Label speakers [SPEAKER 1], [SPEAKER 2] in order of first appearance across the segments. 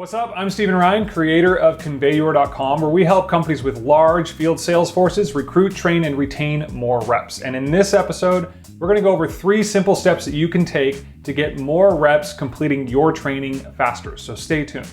[SPEAKER 1] What's up? I'm Stephen Ryan, creator of Conveyyour.com, where we help companies with large field sales forces recruit, train, and retain more reps. And in this episode, we're going to go over 3 simple steps that you can take to get more reps completing your training faster. So stay tuned.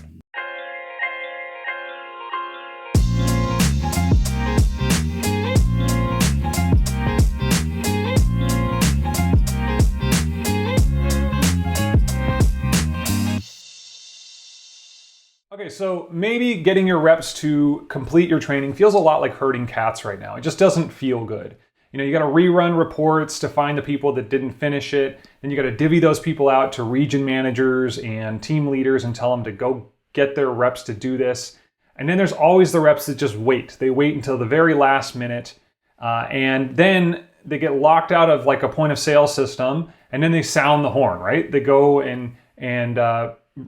[SPEAKER 1] Okay, so maybe getting your reps to complete your training feels a lot like herding cats right now. It just doesn't feel good. You know, you got to rerun reports to find the people that didn't finish it. Then you got to divvy those people out to region managers and team leaders and tell them to go get their reps to do this. And then there's always the reps that just wait. They wait until the very last minute, and then they get locked out of like a point of sale system, and then they sound the horn, right? They go and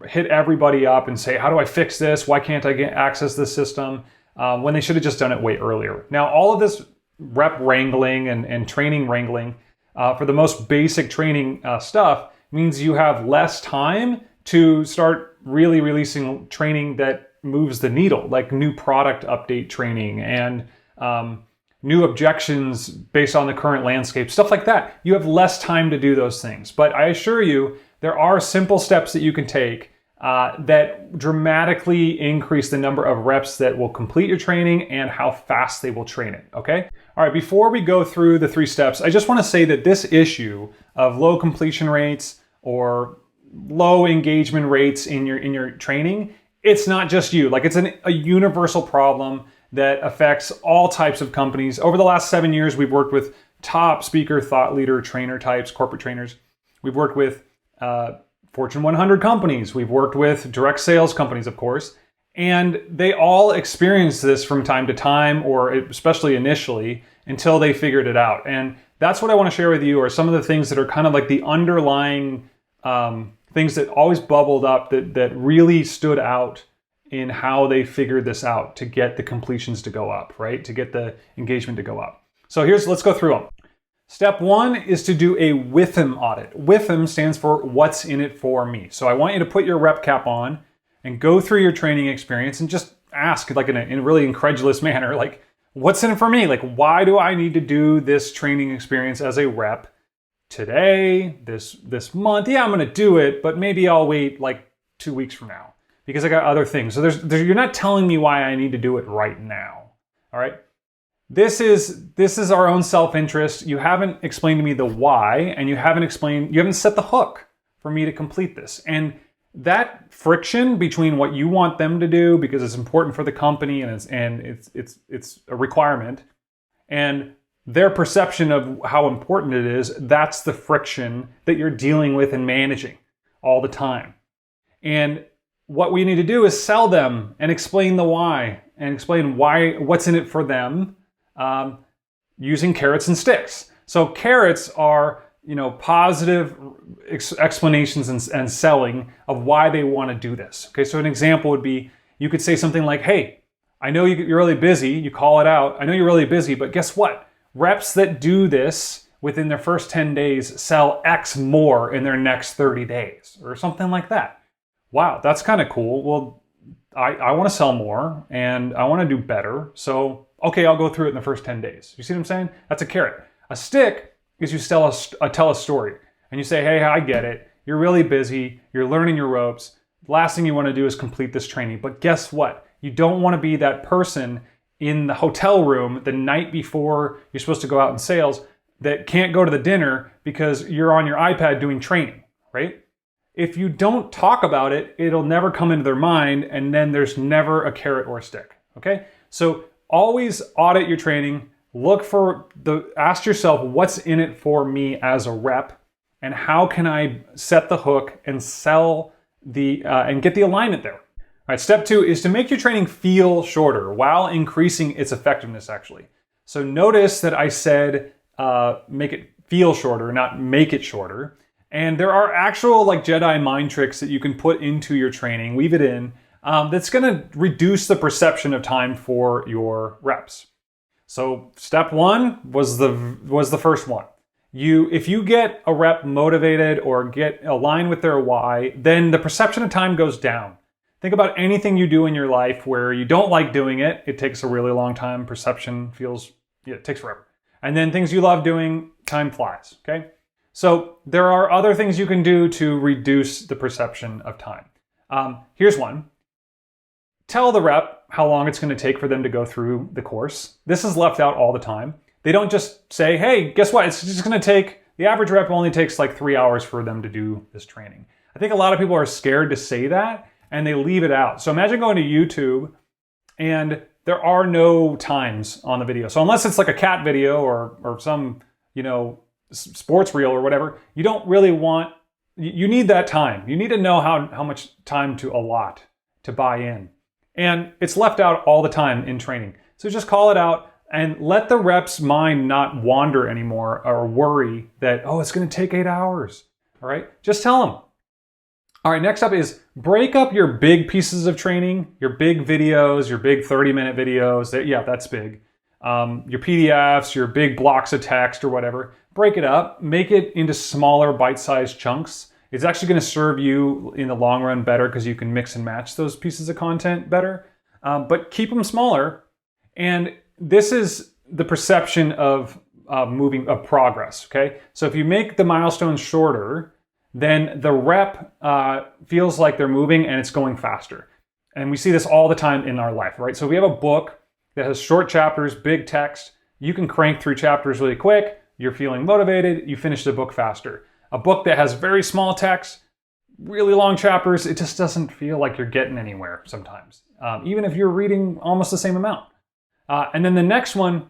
[SPEAKER 1] hit everybody up and say, how do I fix this? Why can't I access this system? When they should have just done it way earlier. Now, all of this rep wrangling and training wrangling for the most basic training stuff means you have less time to start really releasing training that moves the needle, like new product update training and new objections based on the current landscape, stuff like that. You have less time to do those things. But I assure you, there are simple steps that you can take that dramatically increase the number of reps that will complete your training and how fast they will train it, okay? All right, before we go through the 3 steps, I just want to say that this issue of low completion rates or low engagement rates in your training, it's not just you. Like, it's a universal problem that affects all types of companies. Over the last 7 years, we've worked with top speaker, thought leader, trainer types, corporate trainers. We've worked with Fortune 100 companies. We've worked with direct sales companies, of course, and they all experience this from time to time, or especially initially, until they figured it out. And that's what I want to share with you are some of the things that are kind of like the underlying things that always bubbled up that really stood out in how they figured this out to get the completions to go up, right? To get the engagement to go up. So let's go through them. Step 1 is to do a WIFM audit. WIFM stands for what's in it for me. So I want you to put your rep cap on and go through your training experience and just ask, like in a really incredulous manner, like, what's in it for me? Like, why do I need to do this training experience as a rep today, this month? Yeah, I'm going to do it, but maybe I'll wait like 2 weeks from now because I got other things. So you're not telling me why I need to do it right now. All right. This is our own self-interest. You haven't explained to me the why, and you haven't set the hook for me to complete this. And that friction between what you want them to do because it's important for the company and it's a requirement, and their perception of how important it is, that's the friction that you're dealing with and managing all the time. And what we need to do is sell them and explain the why and explain what's in it for them. Using carrots and sticks. So carrots are, positive explanations and selling of why they want to do this. Okay, so an example would be, you could say something like, hey, I know you're really busy. You call it out. I know you're really busy, but guess what? Reps that do this within their first 10 days sell X more in their next 30 days or something like that. Wow, that's kind of cool. Well, I want to sell more and I want to do better. So okay, I'll go through it in the first 10 days. You see what I'm saying? That's a carrot. A stick is you tell a story. And you say, hey, I get it. You're really busy. You're learning your ropes. The last thing you want to do is complete this training. But guess what? You don't want to be that person in the hotel room the night before you're supposed to go out in sales that can't go to the dinner because you're on your iPad doing training, right? If you don't talk about it, it'll never come into their mind, and then there's never a carrot or a stick, okay? So always audit your training, ask yourself what's in it for me as a rep, and how can I set the hook and sell and get the alignment there. All right, step 2 is to make your training feel shorter while increasing its effectiveness, actually. So notice that I said make it feel shorter, not make it shorter. And there are actual like Jedi mind tricks that you can put into your training, weave it in, that's going to reduce the perception of time for your reps. So step 1 was the first one. If you get a rep motivated or get aligned with their why, then the perception of time goes down. Think about anything you do in your life where you don't like doing it. It takes a really long time. Perception feels, yeah, it takes forever. And then things you love doing, time flies, okay? So there are other things you can do to reduce the perception of time. Here's one. Tell the rep how long it's going to take for them to go through the course. This is left out all the time. They don't just say, hey, guess what? It's just going to take, the average rep only takes like 3 hours for them to do this training. I think a lot of people are scared to say that and they leave it out. So imagine going to YouTube and there are no times on the video. So unless it's like a cat video or some, sports reel or whatever, you don't really want, you need that time. You need to know how much time to allot to buy in. And it's left out all the time in training. So just call it out and let the rep's mind not wander anymore or worry that, oh, it's going to take 8 hours. All right, just tell them. All right, next up is break up your big pieces of training, your big videos, your big 30-minute videos. Yeah, that's big. Your PDFs, your big blocks of text or whatever. Break it up, make it into smaller bite-sized chunks. It's actually going to serve you in the long run better because you can mix and match those pieces of content better. But keep them smaller. And this is the perception of progress, okay? So if you make the milestones shorter, then the rep feels like they're moving and it's going faster. And we see this all the time in our life, right? So we have a book that has short chapters, big text. You can crank through chapters really quick. You're feeling motivated. You finish the book faster. A book that has very small text, really long chapters, it just doesn't feel like you're getting anywhere sometimes, even if you're reading almost the same amount. And then the next one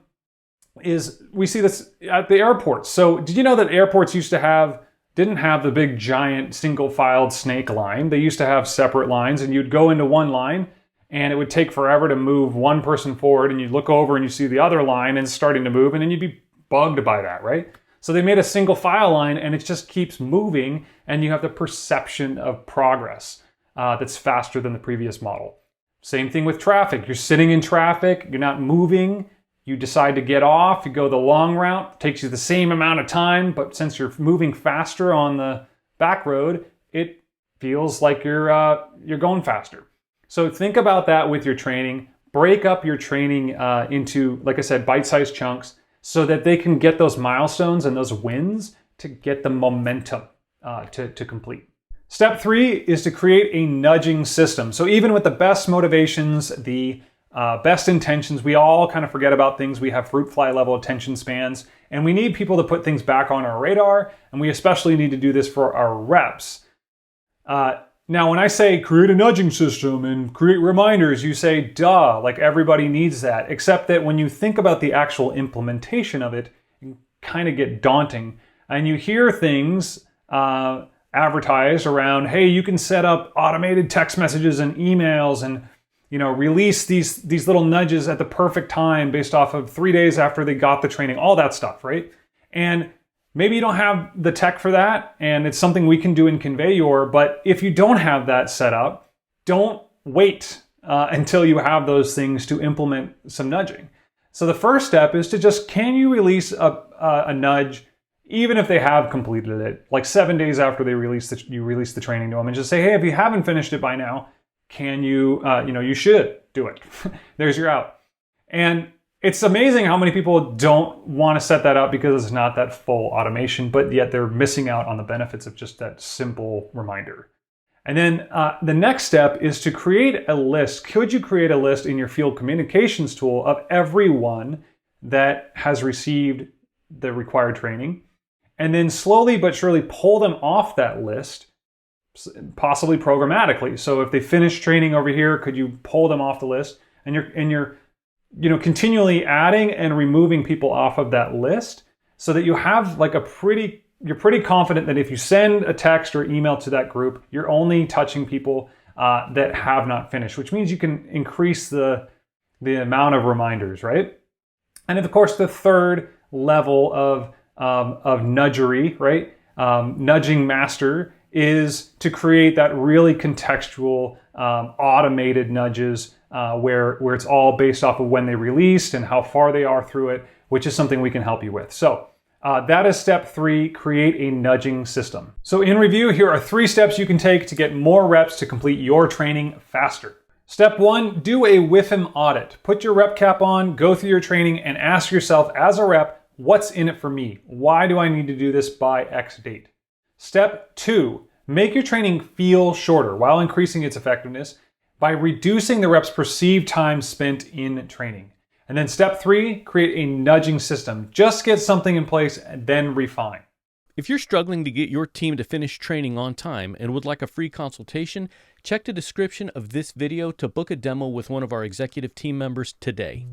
[SPEAKER 1] is, we see this at the airports. So did you know that airports didn't have the big giant single-filed snake line? They used to have separate lines, and you'd go into one line and it would take forever to move one person forward, and you'd look over and you see the other line and it's starting to move, and then you'd be bugged by that, right? So they made a single file line and it just keeps moving, and you have the perception of progress that's faster than the previous model. Same thing with traffic. You're sitting in traffic, you're not moving, you decide to get off, you go the long route, it takes you the same amount of time, but since you're moving faster on the back road, it feels like you're going faster. So think about that with your training. Break up your training into, like I said, bite-sized chunks so that they can get those milestones and those wins to get the momentum to complete. Step 3 is to create a nudging system. So even with the best motivations, the best intentions, we all kind of forget about things. We have fruit fly level attention spans, and we need people to put things back on our radar, and we especially need to do this for our reps. Now, when I say create a nudging system and create reminders, you say, duh, like everybody needs that, except that when you think about the actual implementation of it, you kind of get daunting, and you hear things advertised around, hey, you can set up automated text messages and emails and release these little nudges at the perfect time based off of 3 days after they got the training, all that stuff, right? And maybe you don't have the tech for that, and it's something we can do in Conveyor, but if you don't have that set up, don't wait until you have those things to implement some nudging. So the first step is to just, can you release a nudge even if they have completed it, like 7 days after they release the training to them, and just say, hey, if you haven't finished it by now, can you, you should do it. There's your out. And it's amazing how many people don't want to set that up because it's not that full automation, but yet they're missing out on the benefits of just that simple reminder. And then the next step is to create a list. Could you create a list in your field communications tool of everyone that has received the required training? And then slowly but surely pull them off that list, possibly programmatically. So if they finish training over here, could you pull them off the list? And you're continually adding and removing people off of that list so that you have like you're pretty confident that if you send a text or email to that group, you're only touching people that have not finished, which means you can increase the amount of reminders, right? And of course, the third level of nudgery, right? Nudging master is to create that really contextual, automated nudges where it's all based off of when they released and how far they are through it, which is something we can help you with. So That is step 3, create a nudging system. So in review, here are 3 steps you can take to get more reps to complete your training faster. Step 1, do a WIFM audit. Put your rep cap on, go through your training, and ask yourself as a rep, what's in it for me? Why do I need to do this by X date? Step 2, make your training feel shorter while increasing its effectiveness by reducing the rep's perceived time spent in training. And then step 3, create a nudging system. Just get something in place and then refine.
[SPEAKER 2] If you're struggling to get your team to finish training on time and would like a free consultation, check the description of this video to book a demo with one of our executive team members today.